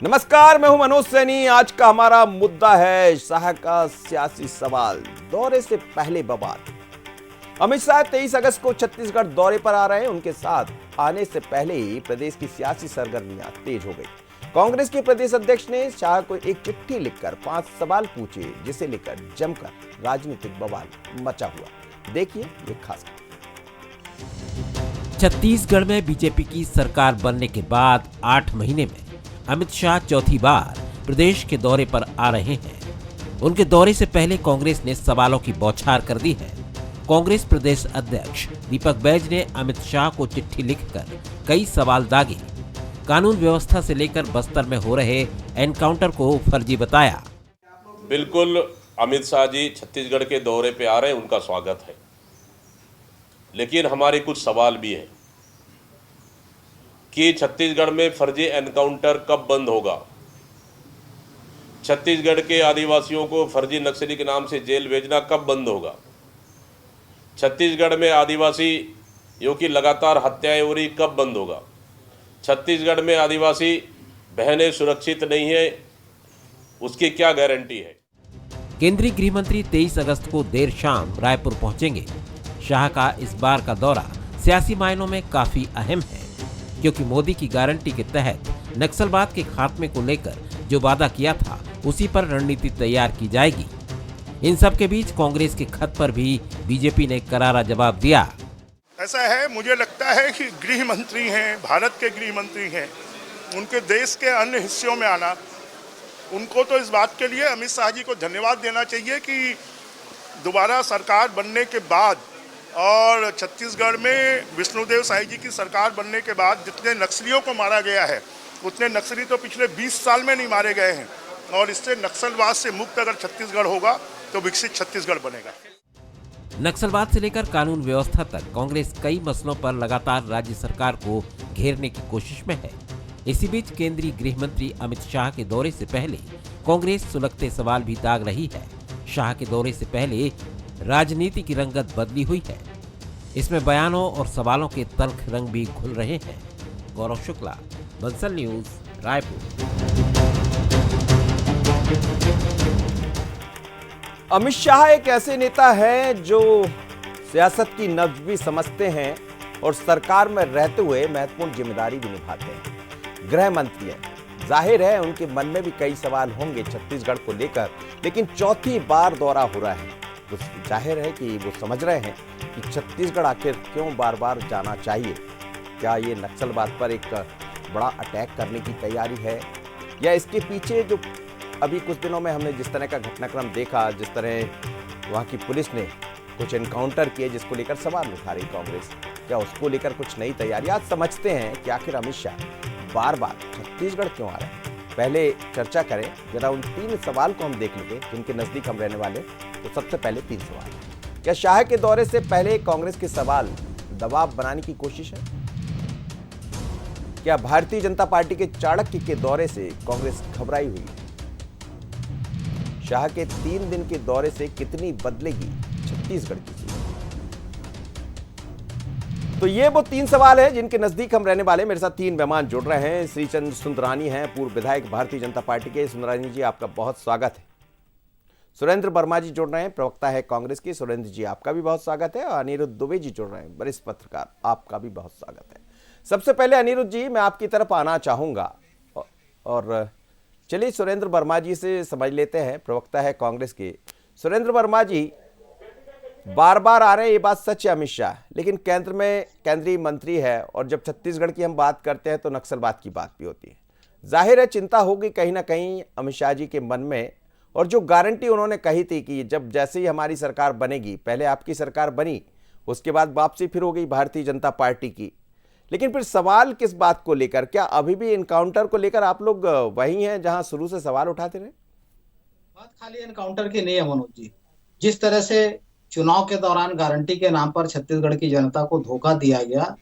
नमस्कार, मैं हूं मनोज सैनी। आज का हमारा मुद्दा है शाह का सियासी सवाल। दौरे से पहले बवाल। अमित शाह 23 अगस्त को छत्तीसगढ़ दौरे पर आ रहे हैं। उनके साथ आने से पहले ही प्रदेश की सियासी सरगर्मियां तेज हो गई। कांग्रेस के प्रदेश अध्यक्ष ने शाह को एक चिट्ठी लिखकर 5 सवाल पूछे, जिसे लेकर जमकर राजनीतिक बवाल मचा हुआ। देखिए ये खास। छत्तीसगढ़ में बीजेपी की सरकार बनने के बाद 8 महीने में अमित शाह चौथी बार प्रदेश के दौरे पर आ रहे हैं। उनके दौरे से पहले कांग्रेस ने सवालों की बौछार कर दी है। कांग्रेस प्रदेश अध्यक्ष दीपक बैज ने अमित शाह को चिट्ठी लिखकर कई सवाल दागे। कानून व्यवस्था से लेकर बस्तर में हो रहे एनकाउंटर को फर्जी बताया। बिल्कुल, अमित शाह जी छत्तीसगढ़ के दौरे पे आ रहे हैं, उनका स्वागत है, लेकिन हमारे कुछ सवाल भी हैं कि छत्तीसगढ़ में फर्जी एनकाउंटर कब बंद होगा। छत्तीसगढ़ के आदिवासियों को फर्जी नक्सली के नाम से जेल भेजना कब बंद होगा। छत्तीसगढ़ में आदिवासियों की लगातार हत्याएं हो रही, कब बंद होगा। छत्तीसगढ़ में आदिवासी बहनें सुरक्षित नहीं है, उसकी क्या गारंटी है। केंद्रीय गृह मंत्री 23 अगस्त को देर शाम रायपुर पहुंचेंगे। शाह का इस बार का दौरा सियासी मायनों में काफी अहम है, क्योंकि मोदी की गारंटी के तहत नक्सलवाद के खात्मे को लेकर जो वादा किया था, उसी पर रणनीति तैयार की जाएगी। इन सब के बीच कांग्रेस के खत पर भी बीजेपी ने करारा जवाब दिया। ऐसा है, मुझे लगता है कि गृह मंत्री हैं, भारत के गृह मंत्री हैं, उनके देश के अन्य हिस्सों में आना, उनको तो इस बात के लिए अमित शाह जी को धन्यवाद देना चाहिए कि दोबारा सरकार बनने के बाद और छत्तीसगढ़ में विष्णुदेव साई जी की सरकार बनने के बाद जितने नक्सलियों को मारा गया है, उतने नक्सली तो पिछले 20 साल में नहीं मारे गए हैं। और इससे नक्सलवाद से मुक्त अगर छत्तीसगढ़ होगा तो विकसित छत्तीसगढ़ बनेगा। नक्सलवाद से लेकर कानून व्यवस्था तक कांग्रेस कई मसलों पर लगातार राज्य सरकार को घेरने की कोशिश में है। इसी बीच केंद्रीय गृह मंत्री अमित शाह के दौरे से पहले कांग्रेस सुलगते सवाल भी दाग रही है। शाह के दौरे से पहले राजनीति की रंगत बदली हुई है। इसमें बयानों और सवालों के तल्ख रंग भी खुल रहे हैं। गौरव शुक्ला, बंसल न्यूज, रायपुर। अमित शाह एक ऐसे नेता हैं जो सियासत की नब्ज भी समझते हैं और सरकार में रहते हुए महत्वपूर्ण जिम्मेदारी भी निभाते हैं। गृह मंत्री हैं, जाहिर है उनके मन में भी कई सवाल होंगे छत्तीसगढ़ को लेकर, लेकिन चौथी बार दौरा हो रहा है तो जाहिर है कि वो समझ रहे हैं कि छत्तीसगढ़ आखिर क्यों बार बार जाना चाहिए। क्या ये नक्सलवाद पर एक बड़ा अटैक करने की तैयारी है, या इसके पीछे जो अभी कुछ दिनों में हमने जिस तरह का घटनाक्रम देखा, जिस तरह वहाँ की पुलिस ने कुछ एनकाउंटर किए जिसको लेकर सवाल उठा रही कांग्रेस, क्या उसको लेकर कुछ नई तैयारी। आज समझते हैं कि आखिर अमित शाह बार बार छत्तीसगढ़ क्यों आ रहे हैं। पहले चर्चा करें जरा उन 3 सवाल को हम देख लेंगे जिनके नजदीक हम रहने वाले। तो सबसे पहले 3 सवाल। क्या शाह के दौरे से पहले कांग्रेस के सवाल दबाव बनाने की कोशिश है? क्या भारतीय जनता पार्टी के चाणक्य के दौरे से कांग्रेस घबराई हुई है? शाह के 3 दिन के दौरे से कितनी बदलेगी छत्तीसगढ़ की सूरत? तो ये वो 3 सवाल हैं जिनके नजदीक हम रहने वाले। मेरे साथ 3 मेहमान जुड़ रहे हैं। श्रीचंद सुंदरानी हैं, पूर्व विधायक भारतीय जनता पार्टी के। सुंदरानी जी, आपका बहुत स्वागत है। सुरेंद्र वर्मा जी जुड़ रहे हैं, प्रवक्ता है कांग्रेस के। सुरेंद्र जी, आपका भी बहुत स्वागत है। और अनिरुद्ध दुबे जी जुड़ रहे हैं, वरिष्ठ पत्रकार, आपका भी बहुत स्वागत है। सबसे पहले अनिरुद्ध जी, मैं आपकी तरफ आना चाहूंगा और चलिए सुरेंद्र वर्मा जी से समझ लेते हैं, प्रवक्ता है कांग्रेस के। सुरेंद्र वर्मा जी, बार बार आ रहे हैं, ये बात सच है अमित शाह, लेकिन केंद्र में केंद्रीय मंत्री है और जब छत्तीसगढ़ की हम बात करते हैं तो नक्सलवाद की बात भी होती है। जाहिर है चिंता होगी कहीं ना कहीं अमित शाह जी के मन में। और जो गारंटी उन्होंने कही थी कि जब जैसे ही हमारी सरकार बनेगी, पहले आपकी सरकार बनी, उसके बाद वापसी फिर हो गई भारतीय जनता पार्टी की, लेकिन फिर सवाल किस बात को लेकर? क्या अभी भी एनकाउंटर को लेकर आप लोग वही हैं जहां शुरू से सवाल उठाते रहे? बात खाली एनकाउंटर की नहीं है मनोज जी। जिस तरह से चुनाव के दौरान गारंटी के नाम पर छत्तीसगढ़ की जनता को धोखा दिया गया,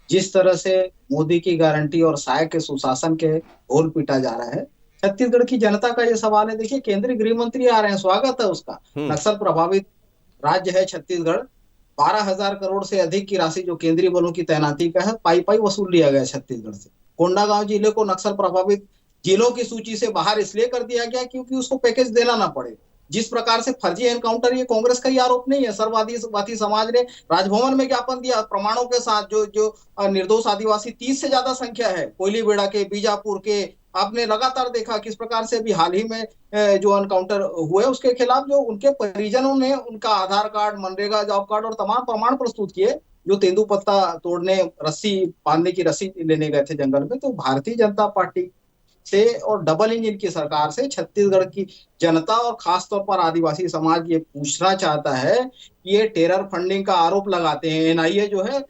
जिस तरह से मोदी की गारंटी और साय के सुशासन के ढोल पीटा जा रहा है, छत्तीसगढ़ की जनता का ये सवाल है। देखिए, केंद्रीय गृह मंत्री आ रहे हैं, स्वागत है उसका। नक्सल प्रभावित राज्य है छत्तीसगढ़। 12,000 करोड़ से अधिक की राशि जो केंद्रीय बलों की तैनाती का है, पाई पाई वसूल लिया गया छत्तीसगढ़ से। कोंडागांव जिले को नक्सल प्रभावित जिलों की सूची से बाहर इसलिए कर दिया गया क्योंकि उसको पैकेज देना ना पड़े। जिस प्रकार से फर्जी एनकाउंटर, ये कांग्रेस का ही आरोप नहीं है, सर्ववादी समाज ने राजभवन में ज्ञापन दिया प्रमाणों के साथ। जो जो निर्दोष आदिवासी 30 से ज्यादा संख्या है, कोयलीबेड़ा के, बीजापुर के, आपने लगातार देखा किस प्रकार से भी हाल ही में जो एनकाउंटर हुए उसके खिलाफ जो उनके परिजनों ने उनका आधार कार्ड, मनरेगा जॉब कार्ड और तमाम प्रमाण प्रस्तुत किए। जो तेंदुपत्ता तोड़ने, रस्सी बांधने की रस्सी लेने गए थे जंगल में। तो भारतीय जनता पार्टी से और डबल इंजन की सरकार से छत्तीसगढ़ की जनता और खासतौर पर आदिवासी समाज ये पूछना चाहता है कि ये टेरर फंडिंग का आरोप लगाते हैं। एनआईए जो है,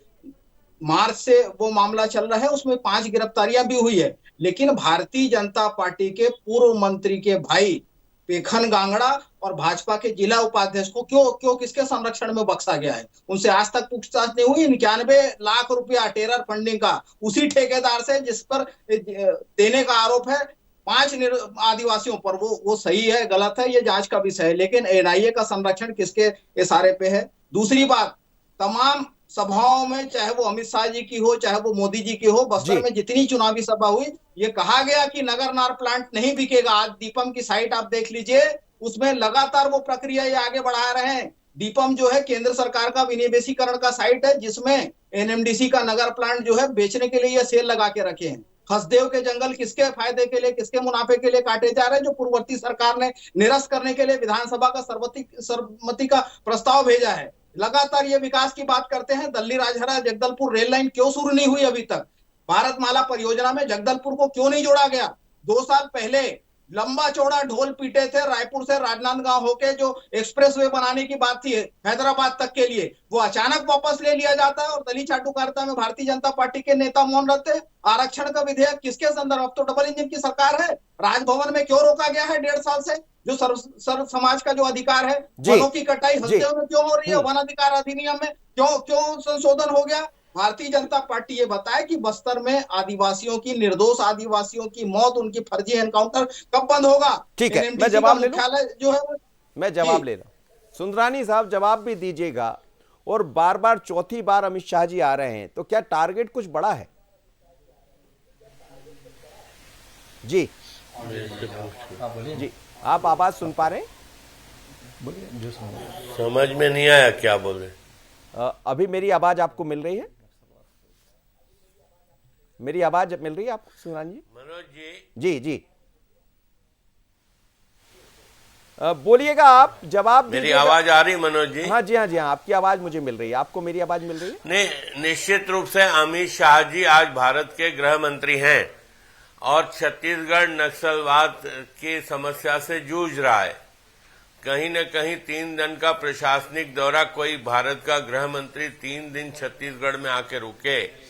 मार्च से वो मामला चल रहा है, उसमें 5 गिरफ्तारियां भी हुई है, लेकिन भारतीय जनता पार्टी के पूर्व मंत्री के भाई पेखन गांगड़ा और भाजपा के जिला उपाध्यक्ष को क्यों क्यों किसके संरक्षण में बख्शा गया है? उनसे आज तक पूछताछ नहीं हुई। 91 लाख रुपया टेरर फंडिंग का उसी ठेकेदार से जिस पर देने का आरोप है 5 आदिवासियों पर, वो सही है गलत है ये जांच का विषय है, लेकिन एनआईए का संरक्षण किसके इशारे पे है? दूसरी बात, तमाम सभाओं में, चाहे वो अमित शाह जी की हो चाहे वो मोदी जी की हो, बस्तर में जितनी चुनावी सभा हुई, ये कहा गया कि नगर नार प्लांट नहीं बिकेगा। आज दीपम की साइट आप देख लीजिए, उसमें लगातार वो प्रक्रिया ये आगे बढ़ा रहे हैं। दीपम जो है केंद्र सरकार का विनिवेशीकरण का साइट है, जिसमें एनएमडीसी का नगर प्लांट जो है बेचने के लिए ये सेल लगा के रखे हैं। हसदेव के जंगल किसके फायदे के लिए, किसके मुनाफे के लिए काटे जा रहे हैं? जो पूर्ववर्ती सरकार ने निरस्त करने के लिए विधानसभा का सर्वसम्मति का प्रस्ताव भेजा है। लगातार ये विकास की बात करते हैं। दिल्ली राजहरा जगदलपुर रेल लाइन क्यों शुरू नहीं हुई अभी तक? भारतमाला परियोजना में जगदलपुर को क्यों नहीं जोड़ा गया? 2 साल पहले लंबा चौड़ा ढोल पीटे थे रायपुर से राजनांदगांव होके, जो एक्सप्रेसवे बनाने की बात थी हैदराबाद तक के लिए, वो अचानक वापस ले लिया जाता है और दलित चाटुकारिता में भारतीय जनता पार्टी के नेता मौन रहते हैं। आरक्षण का विधेयक किसके संदर्भ? अब तो डबल इंजन की सरकार है। राजभवन में क्यों रोका गया है 1.5 साल से? जो सर्व समाज का जो अधिकार है, वनों की कटाई हस्तियों में क्यों हो रही है? वन अधिकार अधिनियम में क्यों संशोधन हो गया? भारतीय जनता पार्टी ये बताए कि बस्तर में आदिवासियों की, निर्दोष आदिवासियों की मौत, उनकी फर्जी एनकाउंटर कब बंद होगा? ठीक है, मैं जवाब ले लूं। मुख्यालय जो है, मैं जवाब ले रहा हूं। सुंदरानी साहब जवाब भी दीजिएगा। और बार बार चौथी बार अमित शाह जी आ रहे हैं, तो क्या टारगेट कुछ बड़ा है? जी जी, आप आवाज सुन पा रहे हैं? समझ में नहीं आया क्या बोल रहे। अभी मेरी आवाज आपको मिल रही है? मेरी आवाज मिल रही है आपको सुंदरानी जी? मनोज जी, जी जी, बोलिएगा, आप जवाब मेरी दीजिएगा। आवाज आ रही मनोज जी? हाँ जी, हाँ जी, हाँ, आपकी आवाज मुझे मिल रही है। आपको मेरी आवाज मिल रही है? नहीं, निश्चित रूप से अमित शाह जी आज भारत के गृह मंत्री हैं और छत्तीसगढ़ नक्सलवाद की समस्या से जूझ रहा है। कहीं न कहीं 3 दिन का प्रशासनिक दौरा, कोई भारत का गृह मंत्री 3 दिन छत्तीसगढ़ में आके रुके,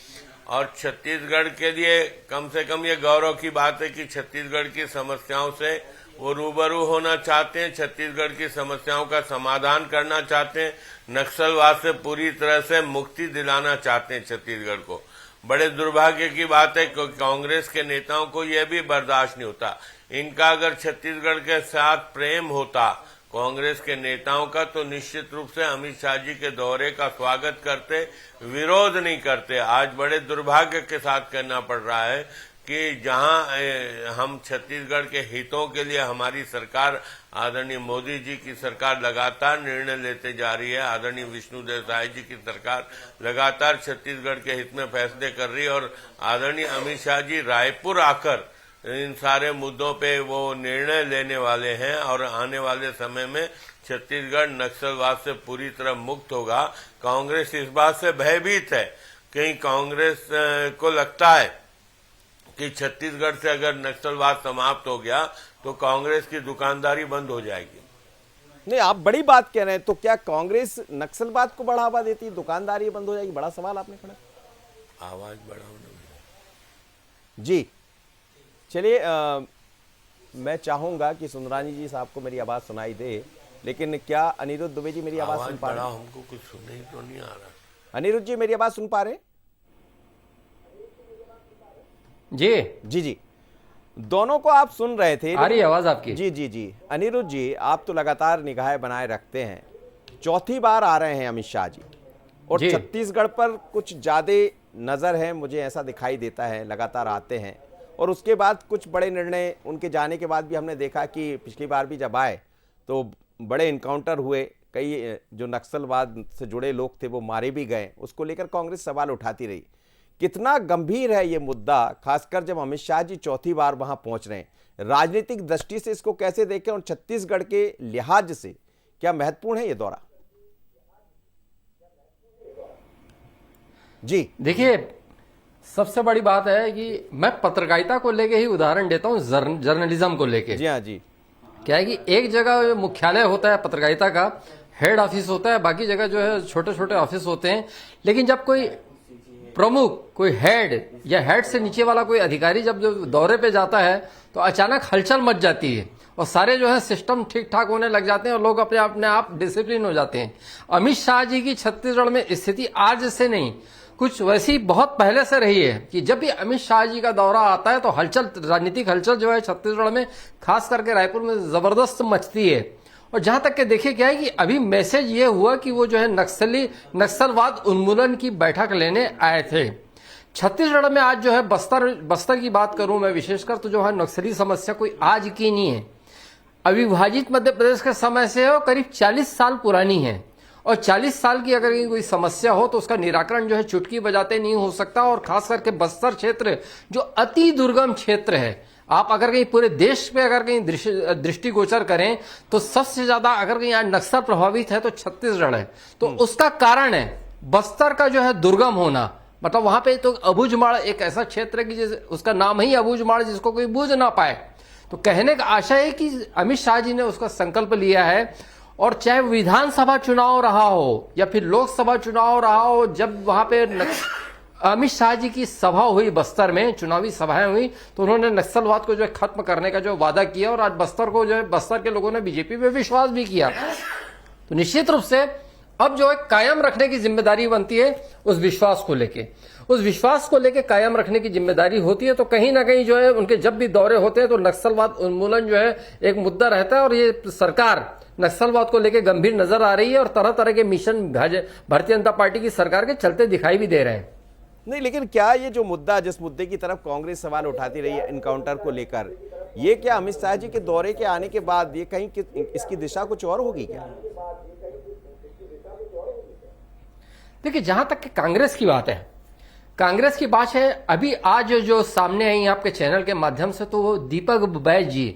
और छत्तीसगढ़ के लिए कम से कम ये गौरव की बात है कि छत्तीसगढ़ की समस्याओं से वो रूबरू होना चाहते हैं, छत्तीसगढ़ की समस्याओं का समाधान करना चाहते हैं, नक्सलवाद से पूरी तरह से मुक्ति दिलाना चाहते हैं छत्तीसगढ़ को। बड़े दुर्भाग्य की बात है कि कांग्रेस के नेताओं को यह भी बर्दाश्त नहीं होता। इनका अगर छत्तीसगढ़ के साथ प्रेम होता कांग्रेस के नेताओं का, तो निश्चित रूप से अमित शाह जी के दौरे का स्वागत करते, विरोध नहीं करते। आज बड़े दुर्भाग्य के साथ कहना पड़ रहा है कि जहां हम छत्तीसगढ़ के हितों के लिए, हमारी सरकार, आदरणीय मोदी जी की सरकार लगातार निर्णय लेते जा रही है, आदरणीय विष्णुदेव साय जी की सरकार लगातार छत्तीसगढ़ के हित में फैसले कर रही है, और आदरणीय अमित शाह जी रायपुर आकर इन सारे मुद्दों पे वो निर्णय लेने वाले हैं, और आने वाले समय में छत्तीसगढ़ नक्सलवाद से पूरी तरह मुक्त होगा। कांग्रेस इस बात से भयभीत है, कहीं कांग्रेस को लगता है कि छत्तीसगढ़ से अगर नक्सलवाद समाप्त हो गया तो कांग्रेस की दुकानदारी बंद हो जाएगी। नहीं, आप बड़ी बात कह रहे हैं, तो क्या कांग्रेस नक्सलवाद को बढ़ावा देती, दुकानदारी बंद हो जाएगी? बड़ा सवाल आपने खड़ा। आवाज बढ़ाओ जी, चलिए, मैं चाहूंगा कि सुंदरानी जी साहब को मेरी आवाज सुनाई दे, लेकिन क्या अनिरुद्ध दुबे जी मेरी आवाज सुन पा रहे हैं? हमको कुछ सुनाई तो नहीं आ रहा। अनिरुद्ध जी मेरी आवाज सुन पा रहे हैं? जी जी जी, दोनों को आप सुन रहे थे? आ रही है आवाज आपकी? जी जी जी, अनिरुद्ध जी, आप तो लगातार निगाहें बनाए रखते हैं, चौथी बार आ रहे हैं अमित शाह जी, और जी। छत्तीसगढ़ पर कुछ ज्यादा नजर है, मुझे ऐसा दिखाई देता है, लगातार आते हैं और उसके बाद कुछ बड़े निर्णय उनके जाने के बाद भी हमने देखा कि पिछली बार भी जब आए तो बड़े इनकाउंटर हुए, कई जो नक्सलवाद से जुड़े लोग थे वो मारे भी गए। उसको लेकर कांग्रेस सवाल उठाती रही। कितना गंभीर है ये मुद्दा, खासकर जब अमित शाह जी चौथी बार वहां पहुंच रहे हैं? राजनीतिक दृष्टि से इसको कैसे देखें और छत्तीसगढ़ के लिहाज से क्या महत्वपूर्ण है ये दौरा? जी देखिए, सबसे बड़ी बात है कि मैं पत्रकारिता को लेके ही उदाहरण देता हूँ, जर्नलिज्म को लेके। जी हाँ जी। क्या है कि एक जगह मुख्यालय होता है पत्रकारिता का, हेड ऑफिस होता है, बाकी जगह जो है छोटे छोटे ऑफिस होते हैं। लेकिन जब कोई प्रमुख, कोई हेड या हेड से नीचे वाला कोई अधिकारी जब जो दौरे पे जाता है तो अचानक हलचल मच जाती है और सारे जो है सिस्टम ठीक ठाक होने लग जाते हैं और लोग अपने आप डिसिप्लिन हो जाते हैं। अमित शाह जी की छत्तीसगढ़ में स्थिति आज से नहीं, कुछ वैसी बहुत पहले से रही है कि जब भी अमित शाह जी का दौरा आता है तो हलचल, राजनीतिक हलचल जो है छत्तीसगढ़ में, खास करके रायपुर में जबरदस्त मचती है। और जहां तक के देखिए क्या है कि अभी मैसेज ये हुआ कि वो जो है नक्सलवाद उन्मूलन की बैठक लेने आए थे छत्तीसगढ़ में। आज जो है बस्तर की बात करूं मैं विशेषकर, तो जो है नक्सली समस्या कोई आज की नहीं है, अविभाजित मध्य प्रदेश के समय से है और करीब 40 साल पुरानी है। और 40 साल की अगर कोई समस्या हो तो उसका निराकरण जो है चुटकी बजाते नहीं हो सकता। और खास करके बस्तर क्षेत्र जो अति दुर्गम क्षेत्र है, आप अगर कहीं पूरे देश पे अगर कहीं दृष्टिगोचर करें तो सबसे ज्यादा अगर कहीं आज नक्सल प्रभावित है तो छत्तीसगढ़ है। तो उसका कारण है बस्तर का जो है दुर्गम होना। मतलब वहां पे तो अबूझमाड़ एक ऐसा क्षेत्र है कि उसका नाम ही अबूझमाड़, जिसको कोई बूझ ना पाए। तो कहने का आशा है कि अमित शाह जी ने उसका संकल्प लिया है। और चाहे विधानसभा चुनाव रहा हो या फिर लोकसभा चुनाव रहा हो, जब वहां पे अमित शाह जी की सभा हुई बस्तर में, चुनावी सभाएं हुई, तो उन्होंने नक्सलवाद को जो है खत्म करने का जो वादा किया और आज बस्तर को जो है, बस्तर के लोगों ने बीजेपी पे विश्वास भी किया। तो निश्चित रूप से अब जो है कायम रखने की जिम्मेदारी बनती है उस विश्वास को लेके कायम रखने की जिम्मेदारी होती है। तो कहीं ना कहीं जो है उनके जब भी दौरे होते हैं तो नक्सलवाद उन्मूलन जो है एक मुद्दा रहता है। और ये सरकार नक्सलवाद को लेकर गंभीर नजर आ रही है और तरह तरह के मिशन भारतीय जनता पार्टी की सरकार के चलते दिखाई भी दे रहे हैं। नहीं, लेकिन क्या ये जो मुद्दा, जिस मुद्दे की तरफ कांग्रेस सवाल उठाती रही है इनकाउंटर को लेकर, ये क्या अमित शाह जी के दौरे के आने के बाद ये कहीं इसकी दिशा कुछ और होगी क्या? देखिए, जहां तक कि कांग्रेस की बात है, कांग्रेस की बात है, अभी आज जो सामने आई आपके चैनल के माध्यम से, तो वो दीपक बैज जी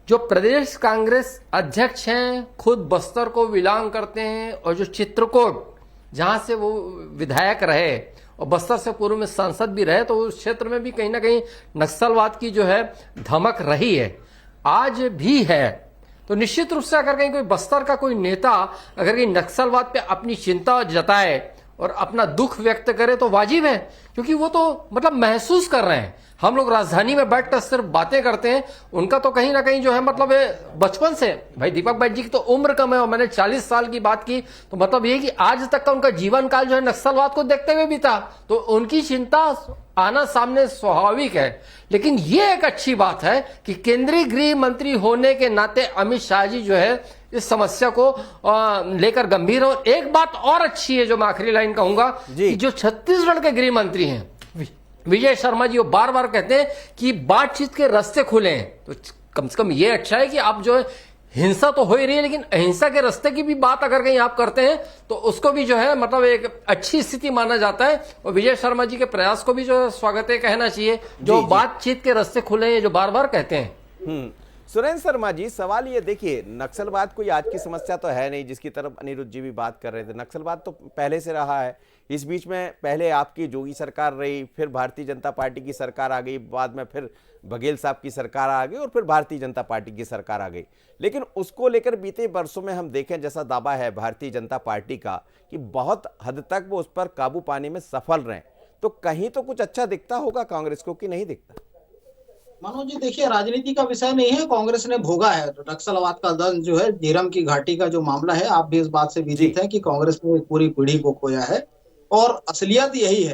जो प्रदेश कांग्रेस अध्यक्ष हैं, खुद बस्तर को बिलोंग करते हैं और जो चित्रकूट जहां से वो विधायक रहे और बस्तर से पूर्व में सांसद भी रहे, तो उस क्षेत्र में भी कहीं ना कहीं नक्सलवाद की जो है धमक रही है, आज भी है। तो निश्चित रूप से अगर कहीं कोई बस्तर का कोई नेता अगर कहीं नक्सलवाद पे अपनी चिंता जताए और अपना दुख व्यक्त करे तो वाजिब है, क्योंकि वो तो मतलब महसूस कर रहे हैं। हम लोग राजधानी में बैठकर सिर्फ बातें करते हैं, उनका तो कहीं ना कहीं जो है मतलब बचपन से, भाई दीपक बैज जी की तो उम्र कम है और मैंने 40 साल की बात की, तो मतलब ये कि आज तक का उनका जीवन काल जो है नक्सलवाद को देखते हुए बीता, तो उनकी चिंता आना सामने स्वाभाविक है। लेकिन ये एक अच्छी बात है कि केंद्रीय गृह मंत्री होने के नाते अमित शाह जी जो है इस समस्या को लेकर गंभीर हो। एक बात और अच्छी है जो मैं आखिरी लाइन कहूंगा कि जो छत्तीसगढ़ के गृह मंत्री हैं विजय शर्मा जी, वो बार बार कहते हैं कि बातचीत के रास्ते खुले हैं। तो कम से कम ये अच्छा है कि आप जो है, हिंसा तो हो ही रही है लेकिन अहिंसा के रास्ते की भी बात अगर कहीं आप करते हैं तो उसको भी जो है मतलब एक अच्छी स्थिति माना जाता है। और विजय शर्मा जी के प्रयास को भी जो स्वागत है कहना चाहिए, जो बातचीत के रास्ते खुले हैं, जो बार बार कहते हैं। सुरेंद्र शर्मा जी, सवाल ये देखिए, नक्सलवाद कोई आज की समस्या तो है नहीं, जिसकी तरफ अनिरुद्ध जी भी बात कर रहे थे। नक्सलवाद तो पहले से रहा है। इस बीच में पहले आपकी जोगी सरकार रही, फिर भारतीय जनता पार्टी की सरकार आ गई, बाद में फिर बघेल साहब की सरकार आ गई और फिर भारतीय जनता पार्टी की सरकार आ गई। लेकिन उसको लेकर बीते वर्षों में हम देखें, जैसा दावा है भारतीय जनता पार्टी का कि बहुत हद तक वो उस पर काबू पाने में सफल रहे, तो कहीं तो कुछ अच्छा दिखता होगा कांग्रेस को कि नहीं दिखता? मनोज जी, देखिए, राजनीति का विषय नहीं है, कांग्रेस ने भोगा है नक्सलवाद का दर्द जो है, झीरम की घाटी का जो मामला है, आप भी इस बात से विदित है कि कांग्रेस ने पूरी पीढ़ी को खोया है। और असलियत यही है,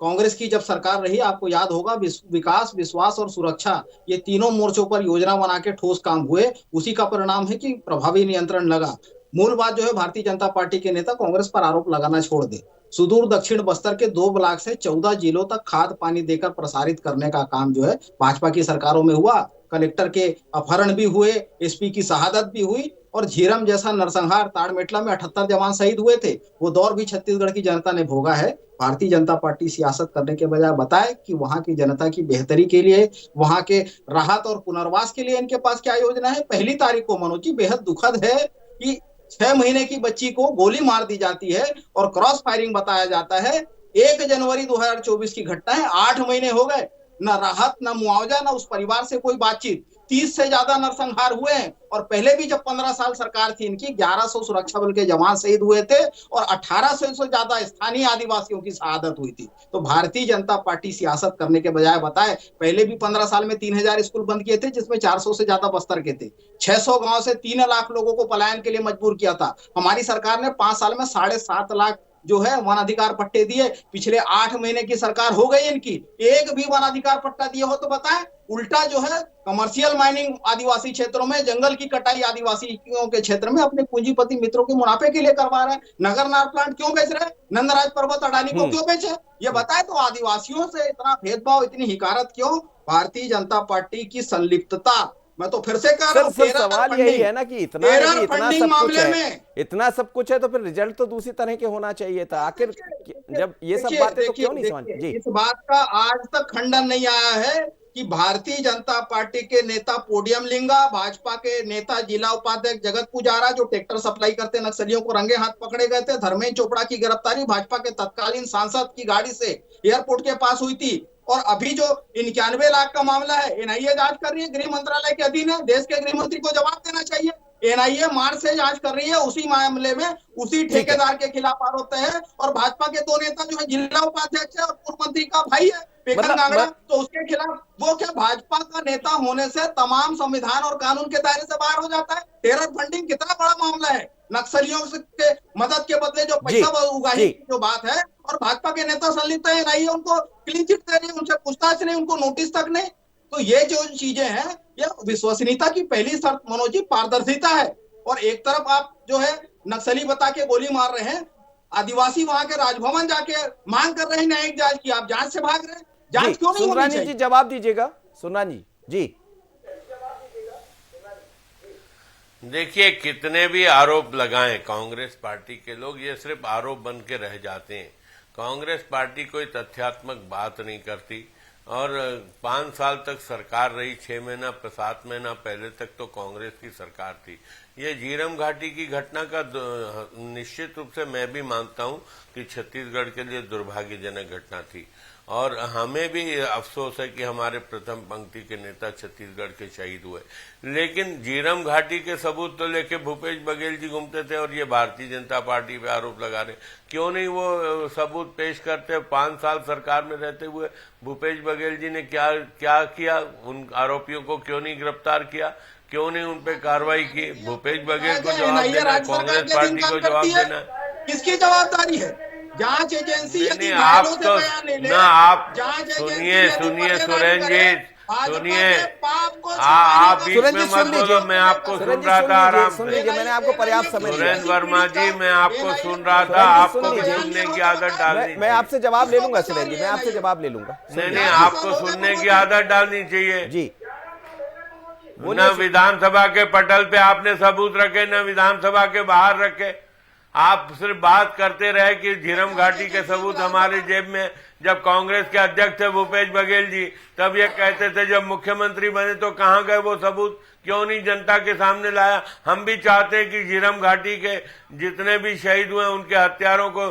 कांग्रेस की जब सरकार रही, आपको याद होगा, विकास, विश्वास और सुरक्षा, ये तीनों मोर्चों पर योजना बना के ठोस काम हुए। उसी का परिणाम है कि प्रभावी नियंत्रण लगा। मूल बात जो है, भारतीय जनता पार्टी के नेता कांग्रेस पर आरोप लगाना छोड़ दे। सुदूर दक्षिण बस्तर के 2 ब्लॉक से 14 जिलों तक खाद पानी देकर प्रसारित करने का काम जो है भाजपा की सरकारों में हुआ। कलेक्टर के अपहरण भी हुए, एसपी की शहादत भी हुई और झीरम जैसा नरसंहार, ताड़मेटला में 78 जवान शहीद हुए थे, वो दौर भी छत्तीसगढ़ की जनता ने भोगा है। भारतीय जनता पार्टी सियासत करने के बजाय बताए कि वहां की जनता की बेहतरी के लिए, वहां के राहत और पुनर्वास के लिए इनके पास क्या योजना है। 1 तारीख को मनोज जी बेहद दुखद है कि 6 महीने की बच्ची को गोली मार दी जाती है और क्रॉस फायरिंग बताया जाता है। 1 जनवरी 2024 की घटना है, 8 महीने हो गए, न राहत, न मुआवजा, न उस परिवार से कोई बातचीत। 30 से ज्यादा नरसंहार हुए हैं और पहले भी जब 15 साल सरकार थी इनकी, 1100 सुरक्षा बल के जवान शहीद हुए थे और 1800 से ज्यादा स्थानीय आदिवासियों की शहादत हुई थी। तो भारतीय जनता पार्टी सियासत करने के बजाय बताए, पहले भी 15 साल में 3000 स्कूल बंद किए थे, जिसमें 400 से ज्यादा बस्तर के थे। 600 गांव से 3 लाख लोगों को पलायन के लिए मजबूर किया था। हमारी सरकार ने 5 साल में 7.5 लाख जो है वन अधिकार पट्टे दिए। पिछले 8 महीने की सरकार हो गई इनकी, एक भी वन अधिकार पट्टा दिए हो तो बताएं। उल्टा जो है कमर्शियल माइनिंग आदिवासी क्षेत्रों में, जंगल की कटाई आदिवासियों के क्षेत्र में अपने पूंजीपति मित्रों के मुनाफे के लिए करवा रहे हैं। नगरनार प्लांट क्यों बेच रहे हैं? नंदराज पर्वत अडानी को क्यों बेचे? ये बताए। तो आदिवासियों से इतना भेदभाव, इतनी हिकारत क्यों? भारतीय जनता पार्टी की संलिप्तता। मैं तो फिर से कह रहा हूं, सर सवाल यही है ना कि इतना सब कुछ है तो फिर रिजल्ट तो दूसरी तरह के होना चाहिए था। आखिर जब ये सब बातें तो क्यों नहीं समझ जी? इस बात का आज तक खंडन नहीं आया है कि भारतीय जनता पार्टी के नेता पोडियम लिंगा, भाजपा के नेता जिला उपाध्यक्ष जगत पुजारा जो ट्रैक्टर सप्लाई करते नक्सलियों को रंगे हाथ पकड़े गए थे, धर्मेंद्र चोपड़ा की गिरफ्तारी भाजपा के तत्कालीन सांसद की गाड़ी से एयरपोर्ट के पास हुई थी। और अभी जो 91 लाख का मामला है, एनआईए जांच कर रही है, गृह मंत्रालय के अधीन है, देश के गृह मंत्री को जवाब देना चाहिए। एनआईए मार्च से जांच कर रही है, उसी मामले में उसी ठेकेदार के खिलाफ आरोप है और भाजपा के 2 नेता जो है, जिला उपाध्यक्ष है और पूर्व मंत्री का भाई है पेखन गांगड़ा, तो उसके खिलाफ वो क्या भाजपा का नेता होने से तमाम संविधान और कानून के दायरे से बाहर हो जाता है? टेरर फंडिंग कितना बड़ा मामला है, नक्सलियों के मदद के बदले जो पैसा उगाही की जो बात है, और भाजपा के नेता संलिप्त है, एनआईए उनको क्लीन चिट दे रही है, उनसे पूछताछ नहीं, उनको नोटिस तक नहीं। तो ये जो चीजें हैं, ये विश्वसनीयता की पहली शर्त मनोज जी पारदर्शिता है। और एक तरफ आप जो है नक्सली बता के गोली मार रहे हैं, आदिवासी वहां के राजभवन जाके मांग कर रहे हैं न्यायिक जांच की, आप जांच से भाग रहे हैं। जांच क्यों नहीं होनी चाहिए? जी जवाब दीजिएगा सुनरानी जी। देखिए, कितने भी आरोप लगाएं कांग्रेस पार्टी के लोग, ये सिर्फ आरोप बन के रह जाते हैं। कांग्रेस पार्टी कोई तथ्यात्मक बात नहीं करती और 5 साल तक सरकार रही, 6 महीना 7 महीना पहले तक तो कांग्रेस की सरकार थी। ये झीरम घाटी की घटना का निश्चित रूप से मैं भी मानता हूं कि छत्तीसगढ़ के लिए दुर्भाग्यजनक घटना थी और हमें भी अफसोस है कि हमारे प्रथम पंक्ति के नेता छत्तीसगढ़ के शहीद हुए। लेकिन झीरम घाटी के सबूत तो लेके भूपेश बघेल जी घूमते थे और ये भारतीय जनता पार्टी पे आरोप लगा रहे। क्यों नहीं वो सबूत पेश करते? 5 साल सरकार में रहते हुए भूपेश बघेल जी ने क्या किया? उन आरोपियों को क्यों नहीं गिरफ्तार किया? क्यों नहीं उन पे कार्रवाई की? भूपेश बघेल को जवाब देना है, कांग्रेस पार्टी को जवाब देना है। किसकी जवाबतारी है? जांच एजेंसी नहीं, आप तो ना, आप सुनिए सुरेंद्र जी, सुनिए, आप बीच में मत बोलो, मैं आपको सुन रहा था आराम से। मैंने आपको पर्याप्त समय दिया। सुरेंद्र वर्मा जी, मैं आपको सुन रहा था, आपको सुनने की आदत डालनी। मैं आपसे जवाब ले लूंगा सुरेंद्र जी, मैं आपसे जवाब ले लूंगा। नहीं, आपको सुनने की आदत डालनी चाहिए जी। न विधानसभा के पटल पे आपने सबूत रखे, न विधानसभा के बाहर रखे। आप सिर्फ बात करते रहे कि झीरम घाटी के सबूत हमारे जेब में। जब कांग्रेस के अध्यक्ष थे भूपेश बघेल जी, तब ये कहते थे, जब मुख्यमंत्री बने तो कहां गए वो सबूत? क्यों नहीं जनता के सामने लाया? हम भी चाहते हैं कि झीरम घाटी के जितने भी शहीद हुए उनके हत्यारों को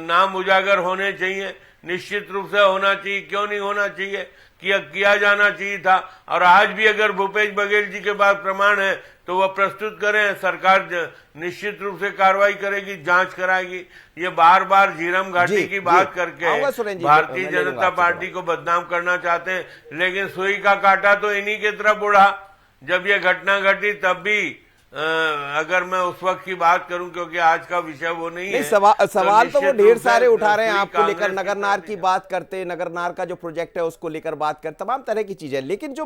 नाम उजागर होने चाहिए, निश्चित रूप से होना चाहिए। क्यों नहीं होना चाहिए? किया जाना चाहिए था। और आज भी अगर भूपेश बघेल जी के पास प्रमाण है तो वह प्रस्तुत करें, सरकार निश्चित रूप से कार्रवाई करेगी, जांच कराएगी। ये बार बार झीरम घाटी की बात करके भारतीय जनता पार्टी को बदनाम करना चाहते हैं, लेकिन सुई का कांटा तो इन्हीं की तरफ उड़ा। जब ये घटना घटी तब भी अगर मैं उस वक्त की बात करूं, क्योंकि आज का विषय वो नहीं है। सवाल तो वो ढेर सारे उठा रहे हैं आपको लेकर, नगरनार की बात करते, नगरनार का जो प्रोजेक्ट है उसको लेकर बात करते, तमाम तरह की चीजें। लेकिन जो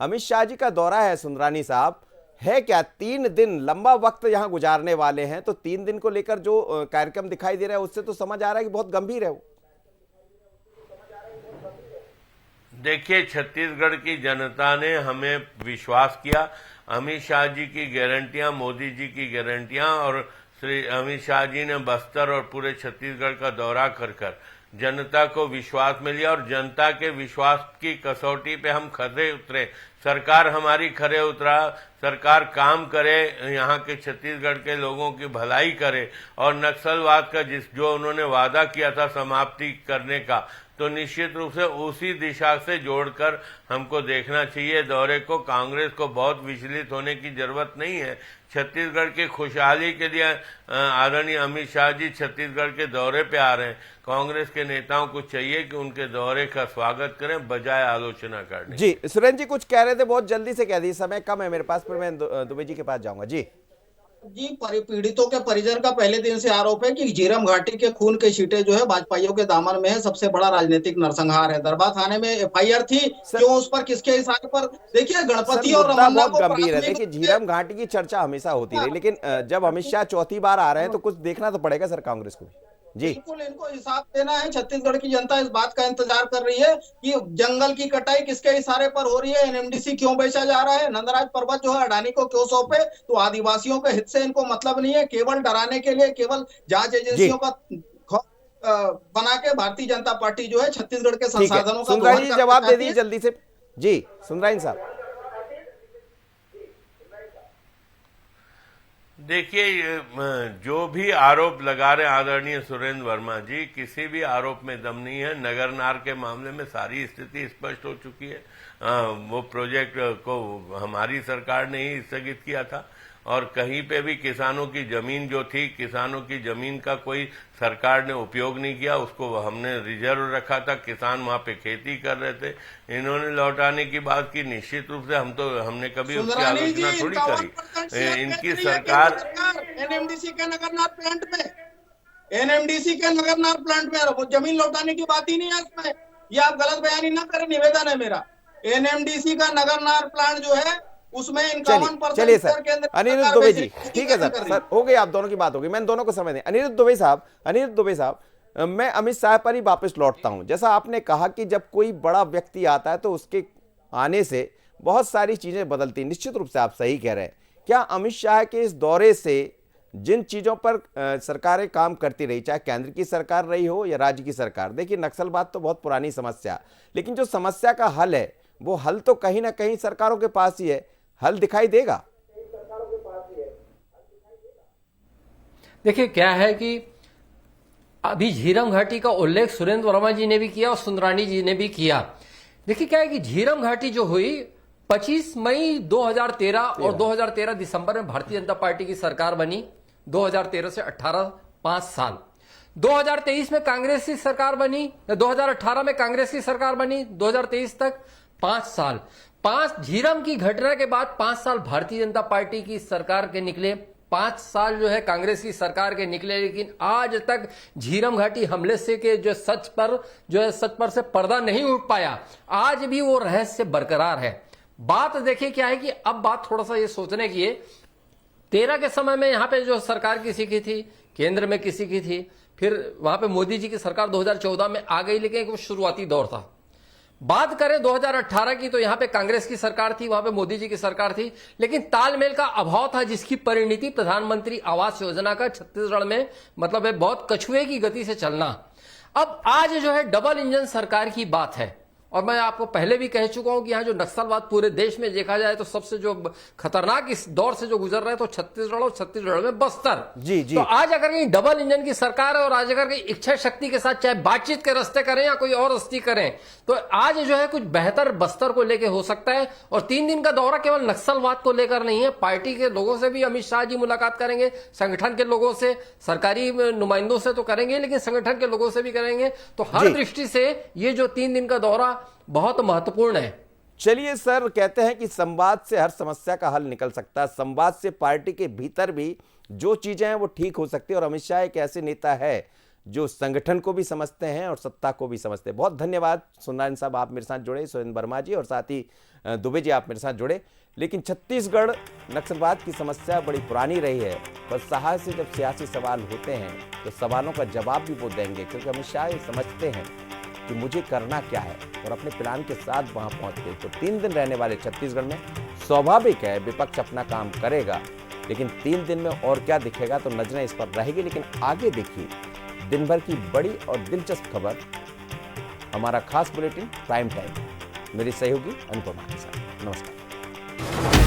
अमित शाह जी का दौरा है सुंदरानी साहब, है क्या 3 दिन लंबा वक्त यहां गुजारने वाले हैं, तो 3 दिन को लेकर जो कार्यक्रम दिखाई दे रहा है उससे तो समझ आ रहा है कि बहुत गंभीर है वो। देखिए, छत्तीसगढ़ की जनता ने हमें विश्वास किया। अमित शाह जी की गारंटियां, मोदी जी की गारंटियां, और श्री अमित शाह जी ने बस्तर और पूरे छत्तीसगढ़ का दौरा कर कर जनता को विश्वास में लिया, और जनता के विश्वास की कसौटी पे हम खरे उतरे। सरकार हमारी खरे उतरा, सरकार काम करे, यहाँ के छत्तीसगढ़ के लोगों की भलाई करे, और नक्सलवाद का जो उन्होंने वादा किया था समाप्ति करने का, तो निश्चित रूप से उसी दिशा से जोड़कर हमको देखना चाहिए दौरे को। कांग्रेस को बहुत विचलित होने की जरूरत नहीं है। छत्तीसगढ़ की खुशहाली के लिए आदरणीय अमित शाह जी छत्तीसगढ़ के दौरे पे आ रहे हैं। कांग्रेस के नेताओं को चाहिए कि उनके दौरे का स्वागत करें बजाय आलोचना करने। जी सुरेंद्र जी कुछ कह रहे थे, बहुत जल्दी से कह दी, समय कम है मेरे पास, फिर मैं दुबे जी के पास जाऊंगा। जी पीड़ितों के परिजन का पहले दिन से आरोप है कि झीरम घाटी के खून के छींटे जो है भाजपाइयों के दामन में है। सबसे बड़ा राजनीतिक नरसंहार है। दरबार थाने में एफआईआर थी, क्यों उस पर, किसके इशारे पर? देखिए, गणपति और रमन्ना बहुत गंभीर है। देखिए, झीरम घाटी की चर्चा हमेशा होती रही, लेकिन जब अमित शाह चौथी बार आ रहे हैं तो कुछ देखना तो पड़ेगा सर कांग्रेस को। जी बिल्कुल, इनको हिसाब देना है। छत्तीसगढ़ की जनता इस बात का इंतजार कर रही है कि जंगल की कटाई किसके इशारे पर हो रही है, एनएमडीसी क्यों बेचा जा रहा है, नंदराज पर्वत जो है अडानी को क्यों सौंपे। तो आदिवासियों के हित से इनको मतलब नहीं है, केवल डराने के लिए, केवल जांच एजेंसियों का बना के भारतीय जनता पार्टी जो है छत्तीसगढ़ के संसाधनों का सुंदरानी जवाब दे दिए जल्दी से। जी सुंदरानी साहब। देखिए, जो भी आरोप लगा रहे आदरणीय सुरेंद्र वर्मा जी, किसी भी आरोप में दम नहीं है। नगरनार के मामले में सारी स्थिति स्पष्ट हो चुकी है। वो प्रोजेक्ट को हमारी सरकार ने ही स्थगित किया था, और कहीं पे भी किसानों की जमीन जो थी, किसानों की जमीन का कोई सरकार ने उपयोग नहीं किया, उसको हमने रिजर्व रखा था। किसान वहां पे खेती कर रहे थे, इन्होंने लौटाने की बात की। निश्चित रूप से हमने कभी उसकी आलोचना थोड़ी करी। इनकी सरकार एनएमडीसी के नगरनार प्लांट में, एनएमडीसी के नगरनार प्लांट में जमीन लौटाने की बात ही नहीं है इसमें। ये आप गलत बयानी ना करें, निवेदन है मेरा। एनएमडीसी का नगरनार प्लांट जो है उसमें 51%। चलिए सर, अनिरुद्ध दुबे जी, ठीक है सर हो गई, आप दोनों की बात हो गई, मैं दोनों को समझ दें। अनिरुद्ध दुबे साहब, मैं अमित शाह पर ही वापस लौटता हूं। जैसा आपने कहा कि जब कोई बड़ा व्यक्ति आता है तो उसके आने से बहुत सारी चीजें बदलती, निश्चित रूप से आप सही कह रहे हैं। क्या अमित शाह के इस दौरे से जिन चीजों पर सरकारें काम करती रही, चाहे केंद्र की सरकार रही हो या राज्य की सरकार, देखिए नक्सलवाद तो बहुत पुरानी समस्या, लेकिन जो समस्या का हल है वो हल तो कहीं ना कहीं सरकारों के पास ही है। हल दिखाई देगा। देखिए, क्या है कि अभी झीरम घाटी का उल्लेख सुरेंद्र वर्मा जी ने भी किया और सुंदरानी जी ने भी किया। देखिए, क्या है कि झीरम घाटी जो हुई 25 मई 2013 और 2013 दिसंबर में भारतीय जनता पार्टी की सरकार बनी। 2013 से 18 5 साल। 2023 में कांग्रेस की सरकार बनी, 2018 में कांग्रेस की सरकार बनी, 2023 तक 5 साल। झीरम की घटना के बाद 5 साल भारतीय जनता पार्टी की सरकार के निकले, 5 साल जो है कांग्रेस की सरकार के निकले, लेकिन आज तक झीरम घाटी हमले से के जो सच पर से पर्दा नहीं उठ पाया। आज भी वो रहस्य बरकरार है। बात देखिए क्या है कि अब बात थोड़ा सा ये सोचने की है, 13 के समय में यहां पे जो सरकार किसी की थी, केंद्र में किसी की थी, फिर वहां पे मोदी जी की सरकार 2014 में आ गई, लेकिन एक शुरुआती दौर था। बात करें 2018 की तो यहां पे कांग्रेस की सरकार थी, वहां पे मोदी जी की सरकार थी, लेकिन तालमेल का अभाव था, जिसकी परिणति प्रधानमंत्री आवास योजना का छत्तीसगढ़ में मतलब है बहुत कछुए की गति से चलना। अब आज जो है डबल इंजन सरकार की बात है, और मैं आपको पहले भी कह चुका हूं कि यहां जो नक्सलवाद पूरे देश में देखा जाए तो सबसे जो खतरनाक इस दौर से जो गुजर रहा है तो छत्तीसगढ़ और छत्तीसगढ़ में बस्तर। जी तो आज अगर कहीं डबल इंजन की सरकार है और आज अगर कहीं इच्छा शक्ति के साथ चाहे बातचीत के रास्ते करें या कोई और रास्ते करें, तो आज जो है कुछ बेहतर बस्तर को लेकर हो सकता है। और 3 दिन का दौरा केवल नक्सलवाद को लेकर नहीं है, पार्टी के लोगों से भी अमित शाह जी मुलाकात करेंगे, संगठन के लोगों से, सरकारी नुमाइंदों से तो करेंगे, लेकिन संगठन के लोगों से भी करेंगे। तो हर दृष्टि से ये जो 3 दिन का दौरा बहुत महत्वपूर्ण है। चलिए सर, कहते हैं कि संवाद से हर समस्या का हल निकल सकता है। संवाद से पार्टी के भीतर भी जो चीजें हैं वो ठीक हो सकती है, और अमित शाह एक ऐसे नेता है जो संगठन को भी समझते हैं और सत्ता को भी समझते हैं। बहुत धन्यवाद सुंदरानी साहब, आप मेरे साथ जुड़े, सुरेंद्र वर्मा जी, और साथ ही दुबे जी आप मेरे साथ जुड़े। लेकिन छत्तीसगढ़ नक्सलवाद की समस्या बड़ी पुरानी रही है, पर साहस से जब सियासी सवाल होते हैं तो सवालों का जवाब भी वो देंगे, क्योंकि अमित शाह ये समझते हैं कि मुझे करना क्या है, और अपने प्लान के साथ वहाँ पहुँचते। तो 3 दिन रहने वाले छत्तीसगढ़ में स्वाभाविक है विपक्ष अपना काम करेगा, लेकिन 3 दिन में और क्या दिखेगा तो नजरें इस पर रहेगी। लेकिन आगे देखिए दिन भर की बड़ी और दिलचस्प खबर, हमारा खास बुलेटिन प्राइम टाइम, मेरी सहयोगी अनुपमा के साथ। नमस्कार।